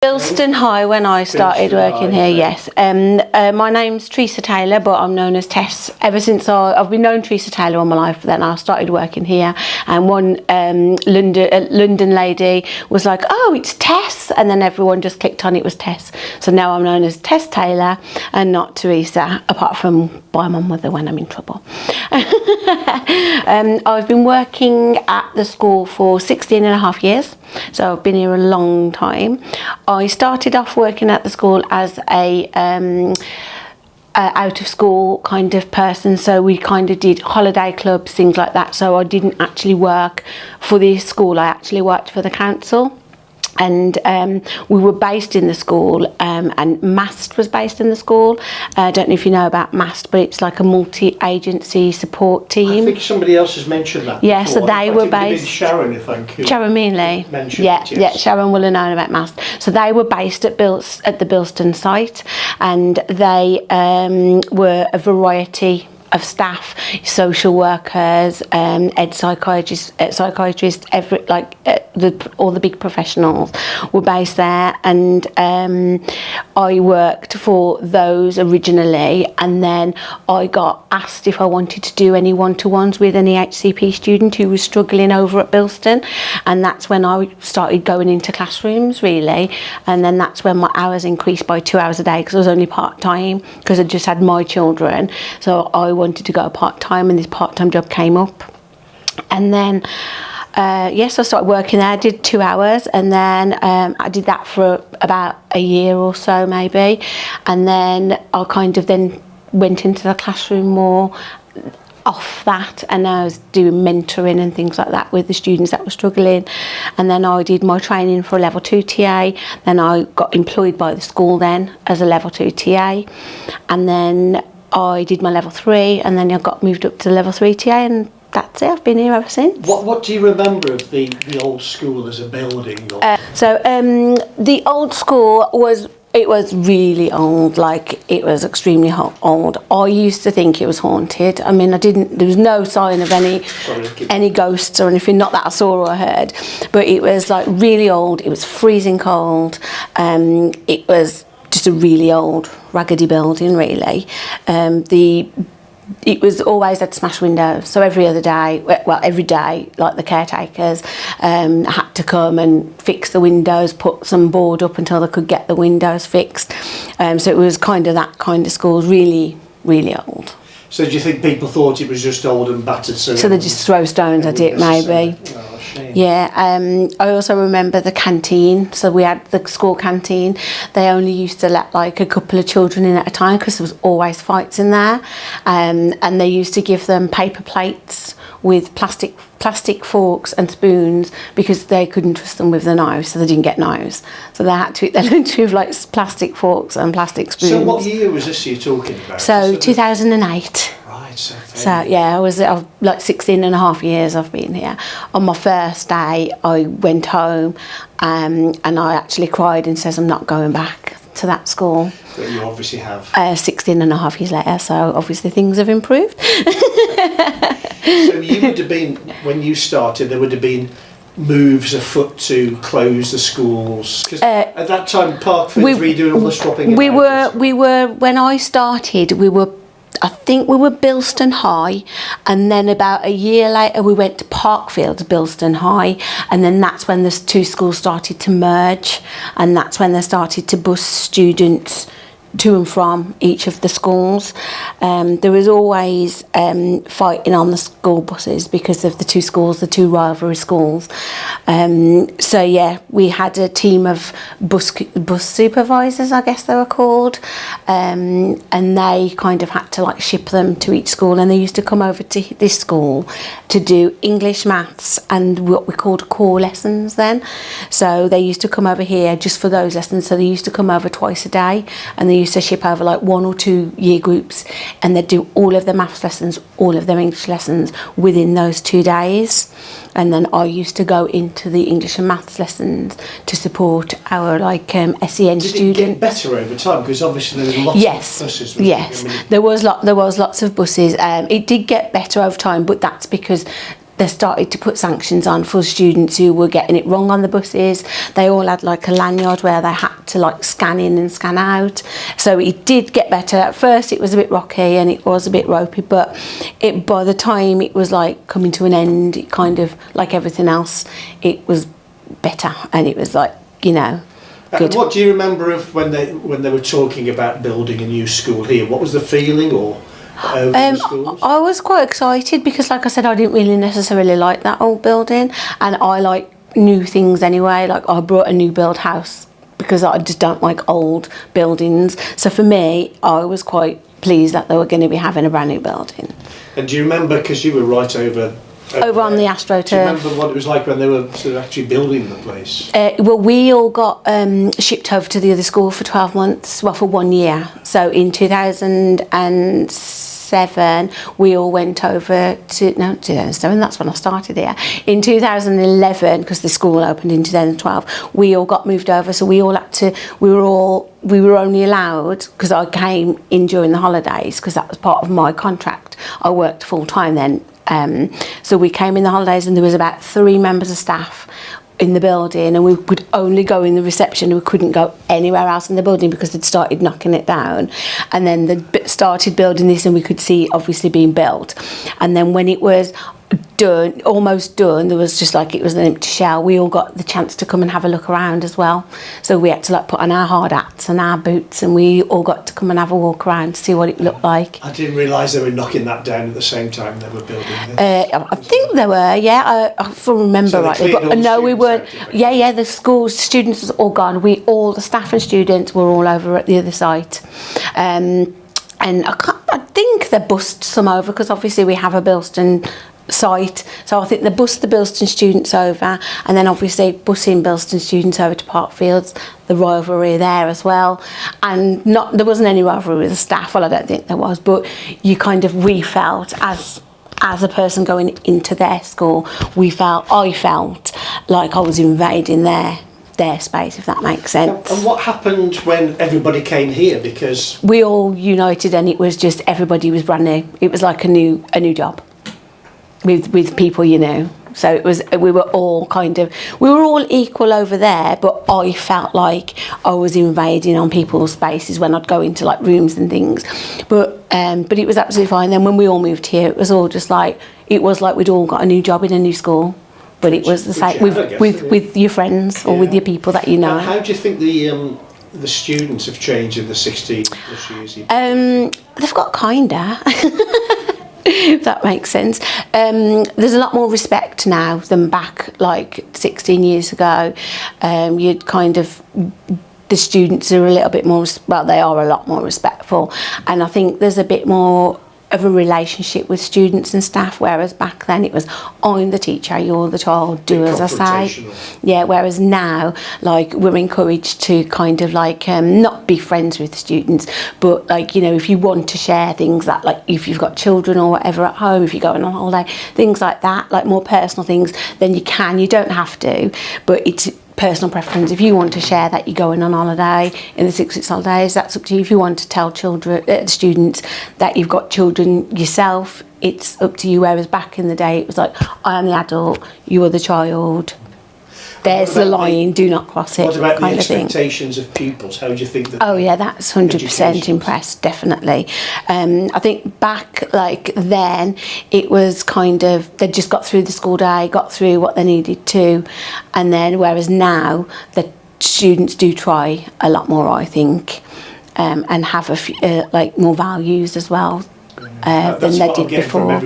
Bilston High when I started working here, yes. My name's Teresa Taylor, but I'm known as Tess. Ever since I've been known Teresa Taylor all my life, then I started working here. And one London lady was like, oh, it's Tess. And then everyone just clicked on it was Tess. So now I'm known as Tess Taylor and not Teresa, apart from by my mother when I'm in trouble. I've been working at the school for 16 and a half years. So I've been here a long time. I started off working at the school as a out of school kind of person, so we kind of did holiday clubs, things like that. So I didn't actually work for the school, I actually worked for the council. And we were based in the school, and MAST was based in the school. I don't know if you know about MAST, but it's like a multi-agency support team. I think somebody else has mentioned that. Yeah, before. so they were based. Sharon, I think. Sharon Meanley. Yeah, Sharon will have known about MAST. So they were based at the Bilston site, and they were a variety of staff, social workers, ed psychiatrists, all the big professionals were based there. And I worked for those originally, and then I got asked if I wanted to do any one-to-ones with an EHCP student who was struggling over at Bilston, and that's when I started going into classrooms really. And then that's when my hours increased by 2 hours a day, because I was only part-time, because I just had my children. So I wanted to go part-time, and this part-time job came up. And then yes, I started working there. I did 2 hours, and then I did that for about a year or so maybe, and then I kind of then went into the classroom more off that, and I was doing mentoring and things like that with the students that were struggling. And then I did my training for a level 2 TA, then I got employed by the school then as a level 2 TA, and then I did my level 3, and then I got moved up to level 3 TA, and that's it. I've been here ever since. What do you remember of the old school as a building? The old school was really old, like it was extremely old. I used to think it was haunted. I mean, there was no sign of any ghosts or anything, not that I saw or heard, but it was like really old. It was freezing cold. It was just a really old raggedy building really. It was always had smashed windows, so every day, like the caretakers had to come and fix the windows, put some board up until they could get the windows fixed. So it was kind of that kind of school, really, really old. So do you think people thought it was just old and battered? So they just throw stones at it, maybe. Yeah, I also remember the canteen. So we had the school canteen. They only used to let like a couple of children in at a time, because there was always fights in there. And they used to give them paper plates with plastic forks and spoons, because they couldn't trust them with the knives, so they didn't get knives. So they had to eat their lunch with like plastic forks and plastic spoons. So what year was this you're talking about? So 2008. Right, so yeah, I've like 16 and a half years I've been here. On my first day, I went home and I actually cried and says I'm not going back to that school. But you obviously have. 16 and a half years later, so obviously things have improved. So you would have been, when you started, there would have been moves afoot to close the schools, because at that time Parkfield's redoing all the swapping. We were when I started, I think we were Bilston High, and then about a year later we went to Parkfield's Bilston High, and then that's when the two schools started to merge, and that's when they started to bus students to and from each of the schools. There was always fighting on the school buses because of the two schools, the two rivalry schools. So yeah, we had a team of bus supervisors, I guess they were called, and they kind of had to like ship them to each school, and they used to come over to this school to do English, maths, and what we called core lessons then. So they used to come over here just for those lessons. So they used to come over twice a day, and they used to ship over like 1 or 2 year groups, and they'd do all of their maths lessons, all of their English lessons within those 2 days. And then I used to go into the English and maths lessons to support our like SEN students. Did it get better over time? Because obviously there were lots of buses. Yes, there was lots of buses. It did get better over time, but that's because they started to put sanctions on for students who were getting it wrong on the buses. They all had like a lanyard where they had to like scan in and scan out. So it did get better. At first it was a bit rocky and it was a bit ropey, but by the time it was like coming to an end, it kind of, like everything else, it was better, and it was like, you know, good. What do you remember of when they were talking about building a new school here? What was the feeling, or over the schools? I was quite excited because, like I said, I didn't really necessarily like that old building, and I like new things anyway. Like, I brought a new build house because I just don't like old buildings. So for me, I was quite pleased that they were going to be having a brand new building. And do you remember, because you were right over on the AstroTurf. Do you remember what it was like when they were sort of actually building the place? Well, we all got shipped over to the other school for 12 months, well, for 1 year. So in 2007, we all went over to, no, 2007, that's when I started here. In 2011, because the school opened in 2012, we all got moved over. So we all had to, we were only allowed, because I came in during the holidays, because that was part of my contract. I worked full time then. So we came in the holidays, and there was about 3 members of staff in the building, and we could only go in the reception. We couldn't go anywhere else in the building because they'd started knocking it down, and then they started building this, and we could see it obviously being built. And then when it was done, almost done, there was just like, it was an empty shell. We all got the chance to come and have a look around as well. So we had to like put on our hard hats and our boots, and we all got to come and have a walk around to see what it looked like. I didn't realise they were knocking that down at the same time they were building this. I think they were, yeah, I remember So rightly, but no, we weren't. Yeah, the school students was all gone. All the staff and students were all over at the other site. And I think they bussed some over, because obviously we have a Bilston site, so I think they bussed the Bilston students over, and then obviously bussing Bilston students over to Parkfields, the rivalry there as well. And there wasn't any rivalry with the staff, well, I don't think there was, but we felt as a person going into their school, I felt like I was invading their space, if that makes sense. And what happened when everybody came here? Because we all united, and it was just, everybody was brand new. It was like a new job with people, you know. So it was, we were all equal over there, but I felt like I was invading on people's spaces when I'd go into like rooms and things. But it was absolutely fine. Then when we all moved here, it was all just like, it was like we'd all got a new job in a new school. But it was the same with your friends, or with your people that you know. How do you think the students have changed in the 16 plus years? They've got kinder. If that makes sense. There's a lot more respect now than back like 16 years ago. You'd kind of, the students are a little bit more, well, they are a lot more respectful, and I think there's a bit more of a relationship with students and staff, whereas back then it was, I'm the teacher, you're the child, do as I say. Yeah, whereas now, like, we're encouraged to kind of like not be friends with students, but like, you know, if you want to share things that, like, if you've got children or whatever at home, if you're going on holiday, things like that, like more personal things, then you can, you don't have to, but it's personal preference. If you want to share that you're going on holiday in the 6 weeks holidays, that's up to you. If you want to tell students that you've got children yourself, it's up to you. Whereas back in the day, it was like, I am the adult, you are the child. There's the line, do not cross it. What about the kind of thing. expectations of pupils? How do you think that? Oh yeah, that's 100% impressed, definitely. I think back like then, it was kind of, they just got through the school day, got through what they needed to, and then whereas now the students do try a lot more, I think, and have a few, like more values as well. Than they did before.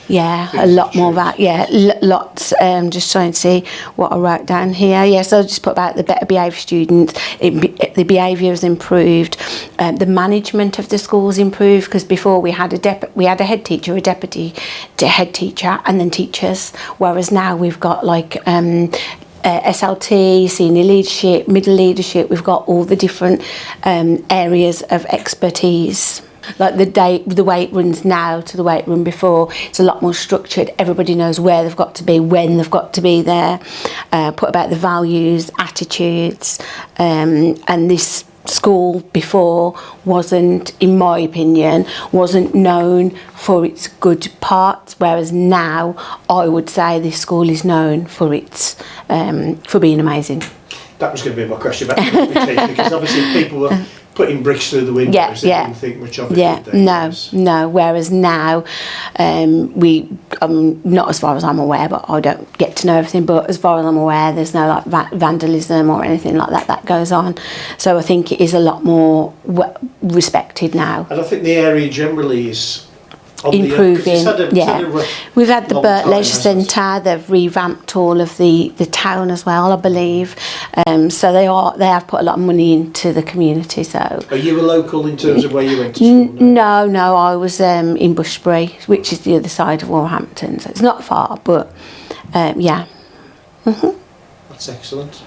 Yeah, a lot more about, lots. Just trying to see what I wrote down here. Yeah, so I just put about the better behaviour students. The behaviour has improved. The management of the schools improved, because before we had a head teacher, a deputy head teacher, and then teachers. Whereas now we've got like SLT, senior leadership, middle leadership. We've got all the different areas of expertise. Like the way it runs now to the way it ran before, it's a lot more structured. Everybody knows where they've got to be, when they've got to be there. Put about the values, attitudes, and this school before wasn't, in my opinion, wasn't known for its good parts, whereas now I would say this school is known for its for being amazing. That was going to be my question about the because obviously people were putting bricks through the windows. They didn't think much of it. Yeah, did they? no. Whereas now, not as far as I'm aware, but I don't get to know everything. But as far as I'm aware, there's no like vandalism or anything like that goes on. So I think it is a lot more respected now. And I think the area generally is on improving. We've had the Burt Leisure Centre. They've revamped all of the town as well, I believe. So they have put a lot of money into the community. So are you a local in terms of where you went to school? No, I was in Bushbury, which is the other side of Wolverhampton. So it's not far, but yeah. That's excellent.